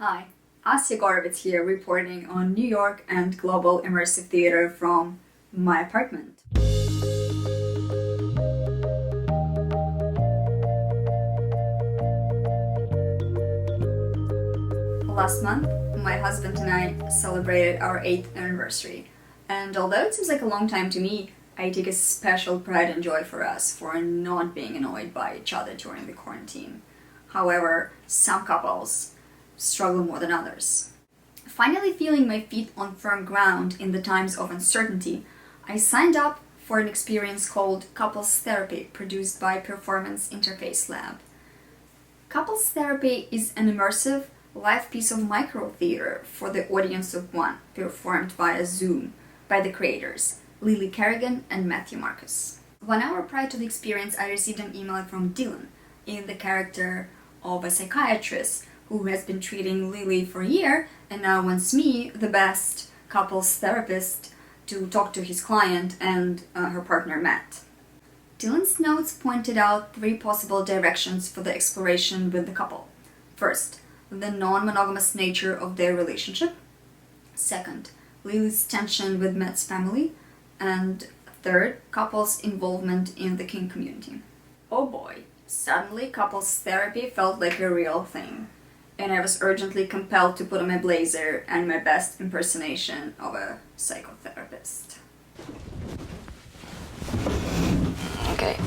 Hi, Asya Gorovitz here, reporting on New York and global immersive theater from my apartment. Last month, my husband and I celebrated our 8th anniversary, and although it seems like a long time to me, I take a special pride and joy for us for not being annoyed by each other during the quarantine. However, some couples struggle more than others. Finally feeling my feet on firm ground in the times of uncertainty, I signed up for an experience called Couples Therapy, produced by Performance Interface Lab. Couples Therapy is an immersive, live piece of micro theater for the audience of one, performed via Zoom by the creators, Lilly, Kerrigan, and Matthew Marcus. 1 hour prior to the experience, I received an email from Dylan, in the character of a psychiatrist who has been treating Lilly for a year and now wants me, the best couples therapist, to talk to his client and her partner Matt. Dylan's notes pointed out 3 possible directions for the exploration with the couple. First, the non-monogamous nature of their relationship. Second, Lily's tension with Matt's family. And third, couples' involvement in the kink community. Oh boy, suddenly couples therapy felt like a real thing, and I was urgently compelled to put on my blazer and my best impersonation of a psychotherapist. Okay,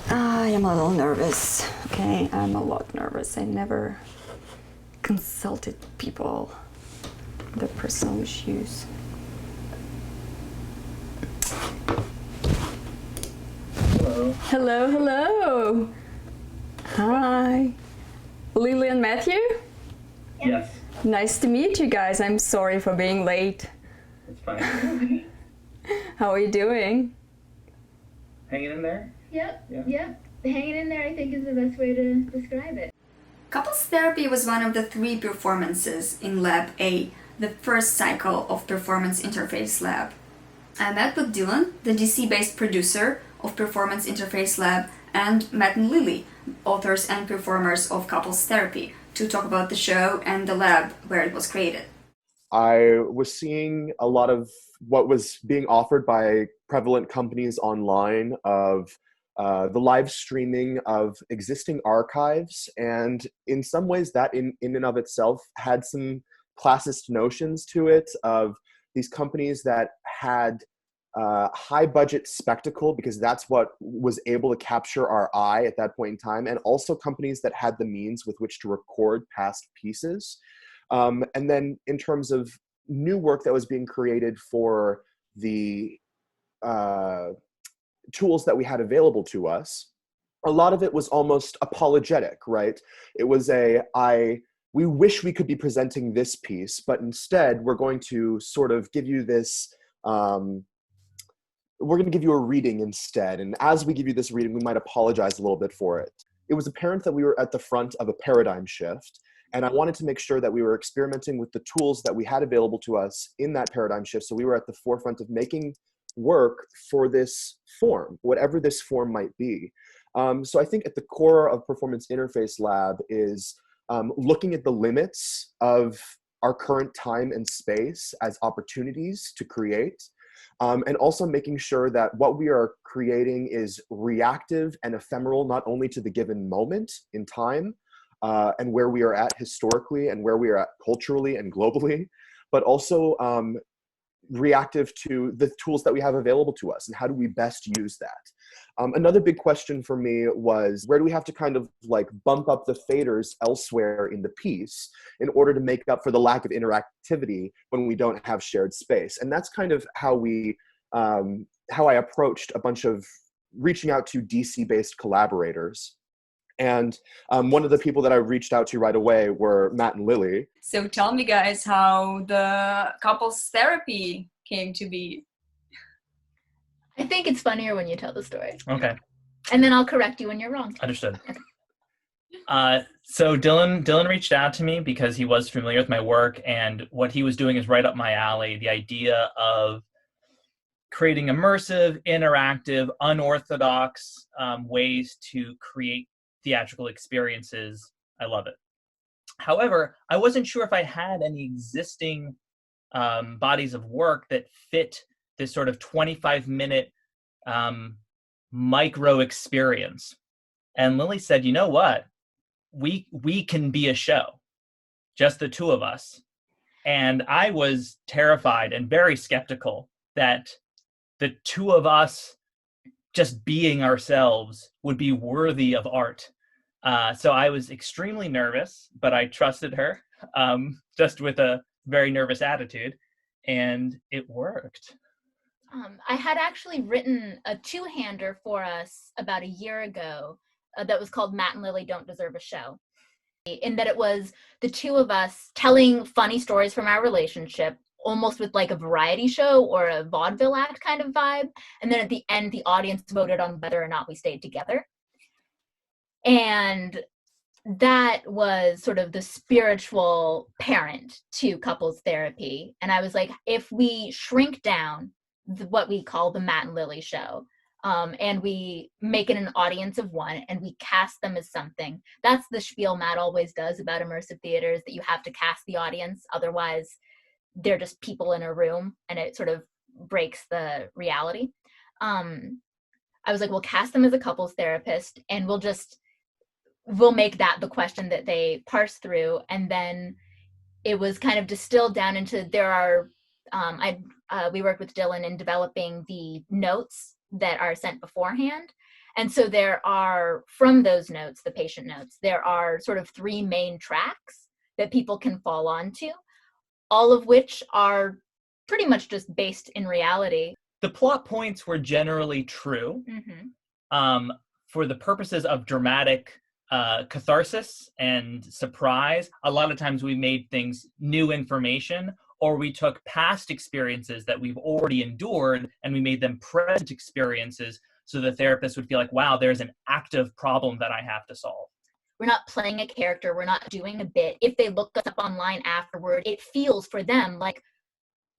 I am a little nervous. Okay, I'm a lot nervous. I never consulted people, their personal issues. Hello. Hello, hello. Hi. Lillian and Matthew? Yes, Nice to meet you guys. I'm sorry for being late. it's fine. How are you doing? Hanging in there? Yep, Yeah. yep. Hanging in there, I think, is the best way to describe it. Couples Therapy was one of the 3 performances in Lab A, the first cycle of Performance Interface Lab. I met with Dylan, the DC-based producer of Performance Interface Lab, and Matt and Lilly, authors and performers of Couples Therapy, to talk about the show and the lab where it was created. I was seeing a lot of what was being offered by prevalent companies online of the live streaming of existing archives, and in some ways that in and of itself had some classist notions to it, of these companies that had high budget spectacle because that's what was able to capture our eye at that point in time, and also companies that had the means with which to record past pieces. And then in terms of new work that was being created for the tools that we had available to us, a lot of it was almost apologetic, right? It was we wish we could be presenting this piece, but instead we're going to sort of give you this, we're going to give you a reading instead. And as we give you this reading, we might apologize a little bit for it. It was apparent that we were at the front of a paradigm shift. And I wanted to make sure that we were experimenting with the tools that we had available to us in that paradigm shift. So we were at the forefront of making work for this form, whatever this form might be. So I think at the core of Performance Interface Lab is looking at the limits of our current time and space as opportunities to create. And also making sure that what we are creating is reactive and ephemeral, not only to the given moment in time and where we are at historically and where we are at culturally and globally, but also reactive to the tools that we have available to us and how do we best use that. Another big question for me was, where do we have to kind of like bump up the faders elsewhere in the piece in order to make up for the lack of interactivity when we don't have shared space? And that's kind of how how I approached a bunch of reaching out to DC-based collaborators. And one of the people that I reached out to right away were Matt and Lilly. So tell me, guys, how the couples therapy came to be. I think it's funnier when you tell the story. Okay, And then I'll correct you when you're wrong. understood. So Dylan reached out to me because he was familiar with my work, and what he was doing is right up my alley. The idea of creating immersive, interactive, unorthodox ways to create theatrical experiences. I love it. However, I wasn't sure if I had any existing bodies of work that fit this sort of 25-minute micro experience. And Lilly said, you know what? We can be a show, just the two of us. And I was terrified and very skeptical that the two of us just being ourselves would be worthy of art. So I was extremely nervous, but I trusted her, just with a very nervous attitude, and it worked. I had actually written a two-hander for us about a year ago that was called Matt and Lily Don't Deserve a Show. In that it was the two of us telling funny stories from our relationship, almost with like a variety show or a vaudeville act kind of vibe. And then at the end, the audience voted on whether or not we stayed together. And that was sort of the spiritual parent to couples therapy. And I was like, if we shrink down what we call the Matt and Lily show, and we make it an audience of one and we cast them as something. That's the spiel Matt always does about immersive theaters, that you have to cast the audience. Otherwise, they're just people in a room and it sort of breaks the reality. I was like, we'll cast them as a couples therapist and we'll make that the question that they parse through. And then it was kind of distilled down into, we worked with Dylan in developing the notes that are sent beforehand. And so there are, from those notes, the patient notes, there are sort of three main tracks that people can fall onto, all of which are pretty much just based in reality. The plot points were generally true. For the purposes of dramatic catharsis and surprise. A lot of times we made things new information, or we took past experiences that we've already endured and we made them present experiences so the therapist would feel like, wow, there's an active problem that I have to solve. We're not playing a character. We're not doing a bit. If they look us up online afterward, it feels for them like,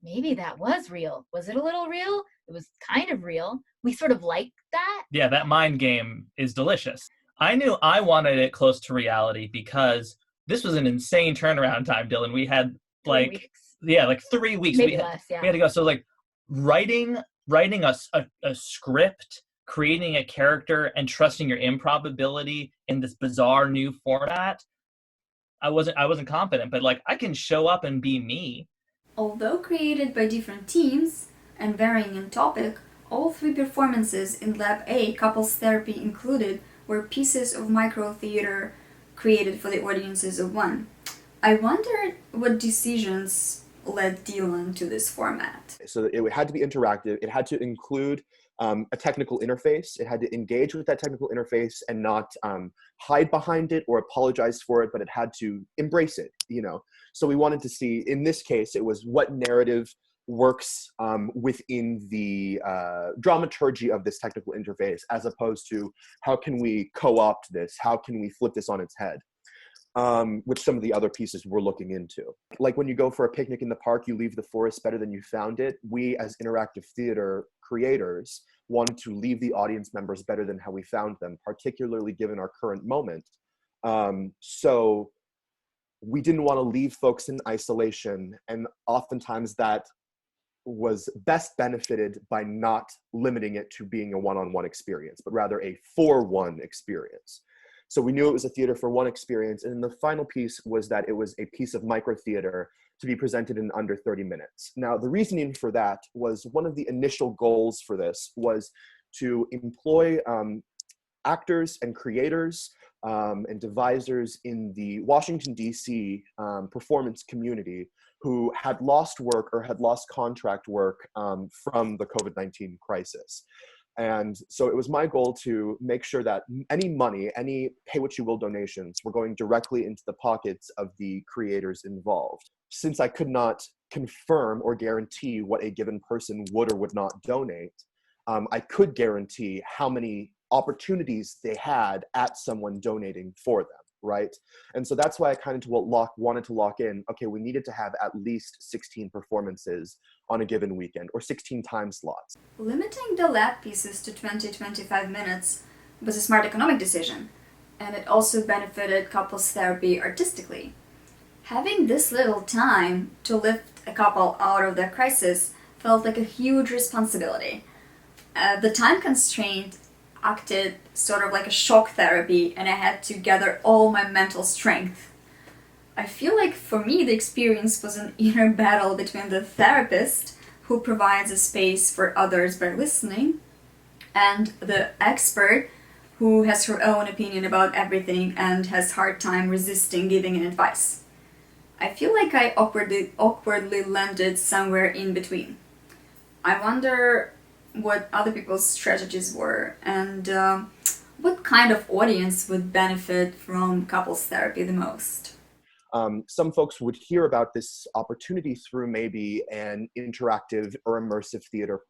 maybe that was real. Was it a little real? It was kind of real. We sort of like that. Yeah, that mind game is delicious. I knew I wanted it close to reality because this was an insane turnaround time, Dylan. We had like 3 weeks. Maybe less, yeah. We had to go. So like writing a script, creating a character, and trusting your improbability in this bizarre new format. I wasn't confident, but like I can show up and be me. Although created by different teams and varying in topic, all three performances in Lab A, couples therapy included, were pieces of micro theater created for the audiences of one. I wondered what decisions led Dylan to this format. So it had to be interactive. It had to include a technical interface. It had to engage with that technical interface and not hide behind it or apologize for it, but it had to embrace it, you know. So we wanted to see, in this case, it was what narrative works within the dramaturgy of this technical interface, as opposed to how can we co-opt this? How can we flip this on its head? Which some of the other pieces we're looking into. Like when you go for a picnic in the park, you leave the forest better than you found it. We as interactive theater creators wanted to leave the audience members better than how we found them, particularly given our current moment. So we didn't want to leave folks in isolation, and oftentimes that was best benefited by not limiting it to being a one-on-one experience, but rather a for-one experience. So we knew it was a theater for one experience. And the final piece was that it was a piece of micro theater to be presented in under 30 minutes. Now, the reasoning for that was one of the initial goals for this was to employ actors and creators and devisers in the Washington, D.C. Performance community who had lost work or had lost contract work from the COVID-19 crisis. And so it was my goal to make sure that any money, any pay what you will donations were going directly into the pockets of the creators involved. Since I could not confirm or guarantee what a given person would or would not donate, I could guarantee how many opportunities they had at someone donating for them, right? And so that's why I kind of wanted to lock in, okay, we needed to have at least 16 performances on a given weekend, or 16 time slots. Limiting the lab pieces to 20-25 minutes was a smart economic decision, and it also benefited couples therapy artistically. Having this little time to lift a couple out of their crisis felt like a huge responsibility. The time constraint acted sort of like a shock therapy, and I had to gather all my mental strength. I feel like for me, the experience was an inner battle between the therapist, who provides a space for others by listening, and the expert, who has her own opinion about everything and has hard time resisting giving an advice. I feel like I awkwardly landed somewhere in between. I wonder what other people's strategies were, and what kind of audience would benefit from couples therapy the most. Some folks would hear about this opportunity through maybe an interactive or immersive theater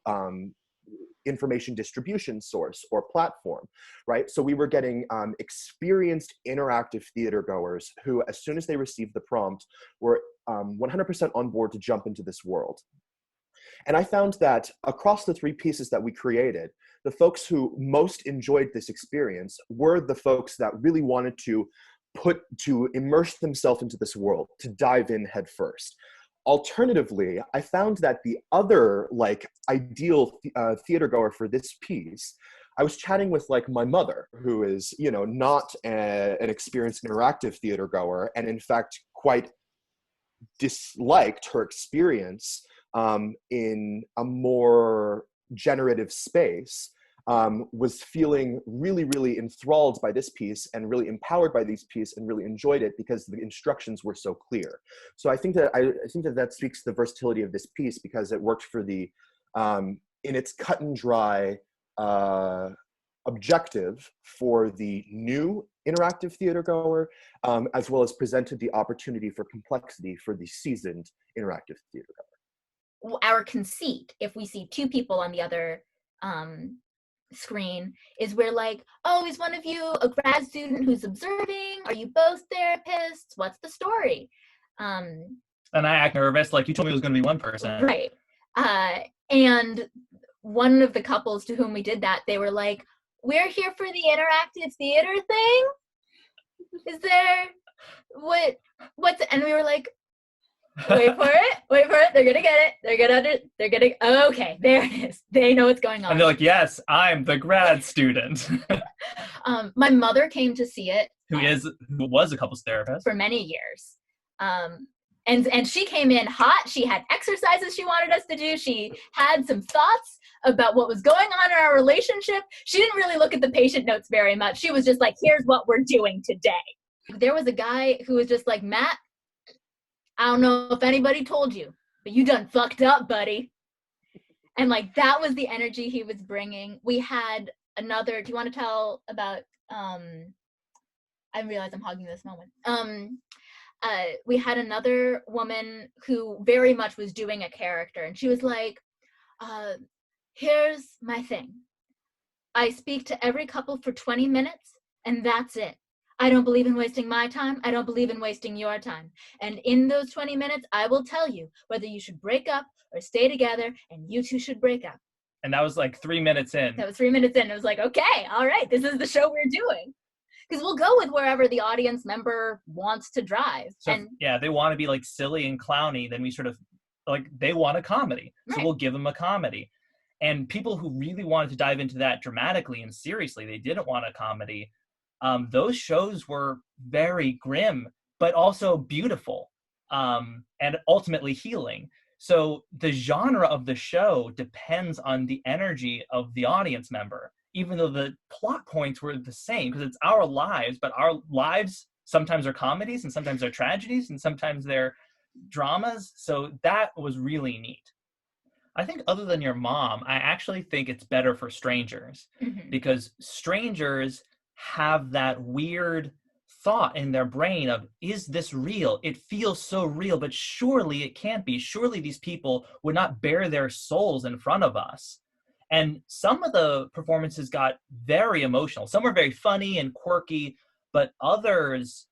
information distribution source or platform, right? So we were getting experienced interactive theater goers who, as soon as they received the prompt, were 100% on board to jump into this world. And I found that across the 3 pieces that we created, the folks who most enjoyed this experience were the folks that really wanted to immerse themselves into this world, to dive in head first. Alternatively, I found that the other ideal theater goer for this piece, I was chatting with my mother, who is, not an experienced interactive theater goer, and in fact quite disliked her experience in a more generative space, was feeling really, really enthralled by this piece and really empowered by this piece and really enjoyed it because the instructions were so clear. So I think that speaks to the versatility of this piece, because it worked for the in its cut and dry objective for the new interactive theater goer, as well as presented the opportunity for complexity for the seasoned interactive theater goer. Our conceit, if we see 2 people on the other screen, is we're like, oh, is one of you a grad student who's observing? Are you both therapists? What's the story? And I act nervous, like you told me it was going to be one person. Right. And one of the couples to whom we did that, they were like, we're here for the interactive theater thing? Is there, what's, and we were like, wait for it, they're gonna get it, okay, there it is, they know what's going on. And they're like, yes, I'm the grad student. My mother came to see it, who was a couples therapist for many years, and she came in hot. She had exercises she wanted us to do. She had some thoughts about what was going on in our relationship. She didn't really look at the patient notes very much. She was just like, here's what we're doing today. There was a guy who was just like, Matt, I don't know if anybody told you, but you done fucked up, buddy. And that was the energy he was bringing. We had another, do you want to tell about, I realize I'm hogging this moment. We had another woman who very much was doing a character, and she was like, here's my thing. I speak to every couple for 20 minutes, and that's it. I don't believe in wasting my time. I don't believe in wasting your time. And in those 20 minutes, I will tell you whether you should break up or stay together, and you 2 should break up. And that was 3 minutes in. That was 3 minutes in. It was like, okay, all right, this is the show we're doing. Because we'll go with wherever the audience member wants to drive. So they want to be silly and clowny, then we sort of, they want a comedy. So right. We'll give them a comedy. And people who really wanted to dive into that dramatically and seriously, they didn't want a comedy. Those shows were very grim, but also beautiful, and ultimately healing. So the genre of the show depends on the energy of the audience member, even though the plot points were the same, because it's our lives, but our lives sometimes are comedies and sometimes they're tragedies and sometimes they're dramas. So that was really neat. I think other than your mom, I actually think it's better for strangers, because strangers have that weird thought in their brain of, is this real? It feels so real, but surely it can't be. Surely these people would not bare their souls in front of us. And some of the performances got very emotional. Some were very funny and quirky, but others,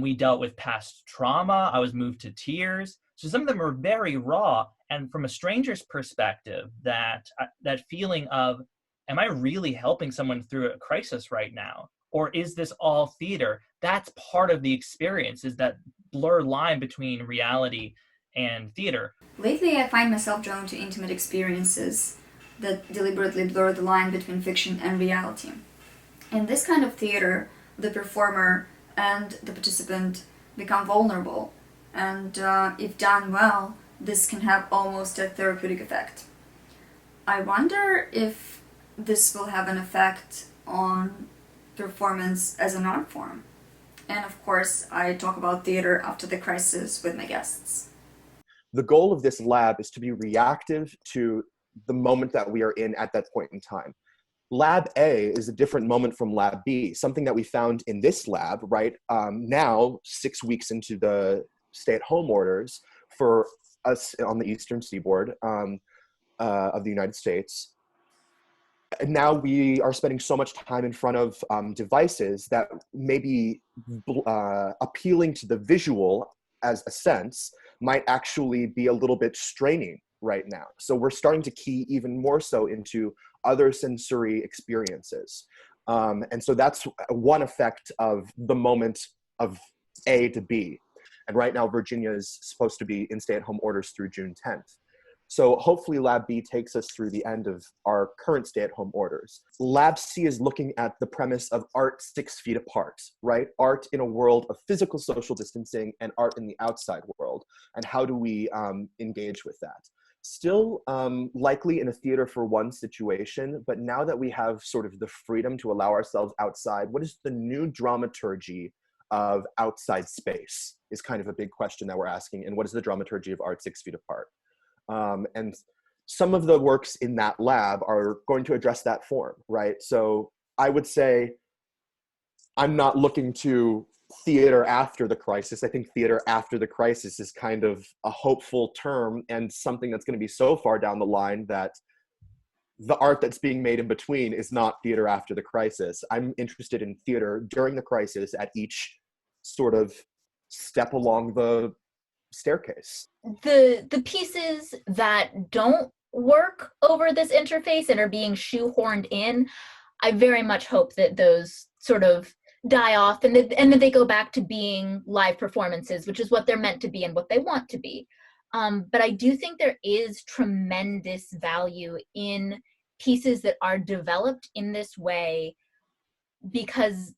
we dealt with past trauma. I was moved to tears. So some of them were very raw. And from a stranger's perspective, that feeling of, am I really helping someone through a crisis right now? Or is this all theater? That's part of the experience, is that blurred line between reality and theater. Lately, I find myself drawn to intimate experiences that deliberately blur the line between fiction and reality. In this kind of theater, the performer and the participant become vulnerable, and if done well, this can have almost a therapeutic effect. I wonder if this will have an effect on performance as an art form. And of course, I talk about theater after the crisis with my guests. The goal of this lab is to be reactive to the moment that we are in at that point in time. Lab A is a different moment from Lab B, something that we found in this lab, right? Now, 6 weeks into the stay-at-home orders for us on the Eastern Seaboard of the United States. And now we are spending so much time in front of devices that maybe appealing to the visual as a sense might actually be a little bit straining right now. So we're starting to key even more so into other sensory experiences. And so that's one effect of the moment of A to B. And right now, Virginia is supposed to be in stay-at-home orders through June 10th. So hopefully Lab B takes us through the end of our current stay-at-home orders. Lab C is looking at the premise of art 6 feet apart, right? Art in a world of physical social distancing and art in the outside world. And how do we engage with that? Still likely in a theater for one situation, but now that we have sort of the freedom to allow ourselves outside, what is the new dramaturgy of outside space is kind of a big question that we're asking. And what is the dramaturgy of art 6 feet apart? And some of the works in that lab are going to address that form, right? So I would say I'm not looking to theater after the crisis. I think theater after the crisis is kind of a hopeful term and something that's going to be so far down the line that the art that's being made in between is not theater after the crisis. I'm interested in theater during the crisis at each sort of step along the staircase. The pieces that don't work over this interface and are being shoehorned in, I very much hope that those sort of die off and then they go back to being live performances, which is what they're meant to be and what they want to be. But I do think there is tremendous value in pieces that are developed in this way, because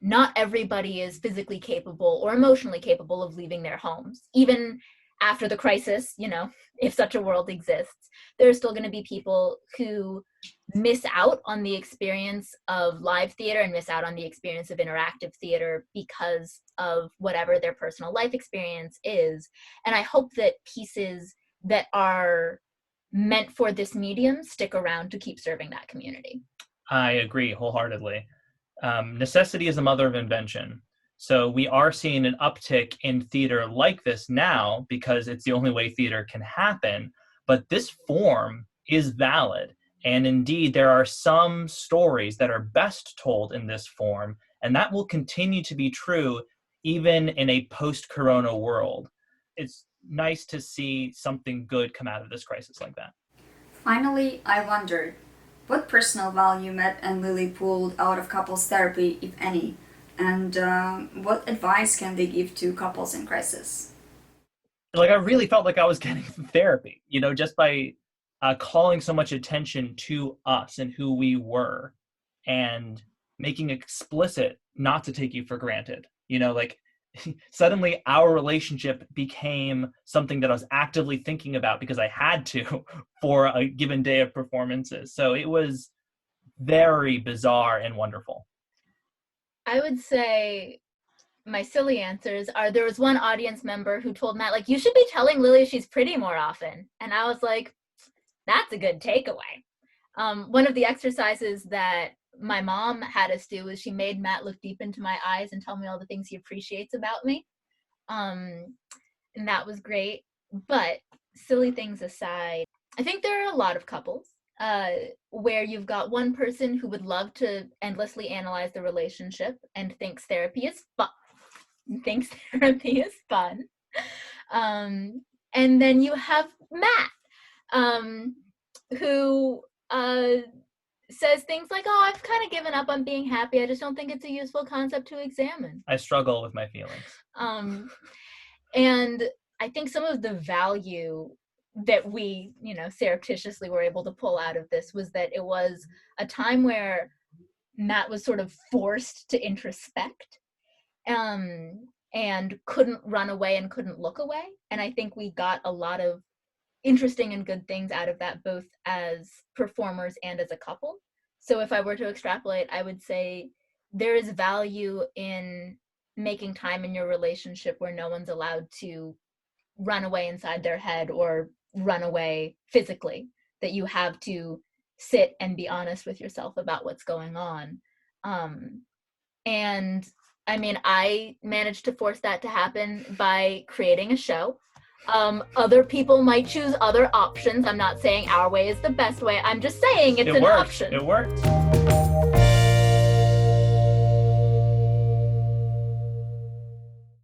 not everybody is physically capable or emotionally capable of leaving their homes. Even after the crisis, you know, if such a world exists, there are still going to be people who miss out on the experience of live theater and miss out on the experience of interactive theater because of whatever their personal life experience is. And I hope that pieces that are meant for this medium stick around to keep serving that community. I agree wholeheartedly. Necessity is the mother of invention. So we are seeing an uptick in theater like this now because it's the only way theater can happen. But this form is valid. And indeed, there are some stories that are best told in this form, and that will continue to be true even in a post-corona world. It's nice to see something good come out of this crisis like that. Finally, I wondered, what personal value Matt and Lilly pulled out of couples therapy, if any, and what advice can they give to couples in crisis? Like, I really felt like I was getting therapy, you know, just by calling so much attention to us and who we were and making explicit not to take you for granted. You know, like suddenly our relationship became something that I was actively thinking about because I had to for a given day of performances. So it was very bizarre and wonderful. I would say my silly answers are, there was one audience member who told Matt, like, you should be telling Lilly she's pretty more often. And I was like, that's a good takeaway. One of the exercises that my mom had us do was she made Matt look deep into my eyes and tell me all the things he appreciates about me. And that was great. But silly things aside, I think there are a lot of couples where you've got one person who would love to endlessly analyze the relationship and thinks therapy is fun. And then you have Matt, who says things like, oh, I've kind of given up on being happy. I just don't think it's a useful concept to examine. I struggle with my feelings. And I think some of the value that we, surreptitiously were able to pull out of this was that it was a time where Matt was sort of forced to introspect, and couldn't run away and couldn't look away. And I think we got a lot of interesting and good things out of that, both as performers and as a couple. So if I were to extrapolate, I would say there is value in making time in your relationship where no one's allowed to run away inside their head or run away physically, that you have to sit and be honest with yourself about what's going on. And I mean, I managed to force that to happen by creating a show. Other people might choose other options. I'm not saying our way is the best way. I'm just saying it's an option. It worked.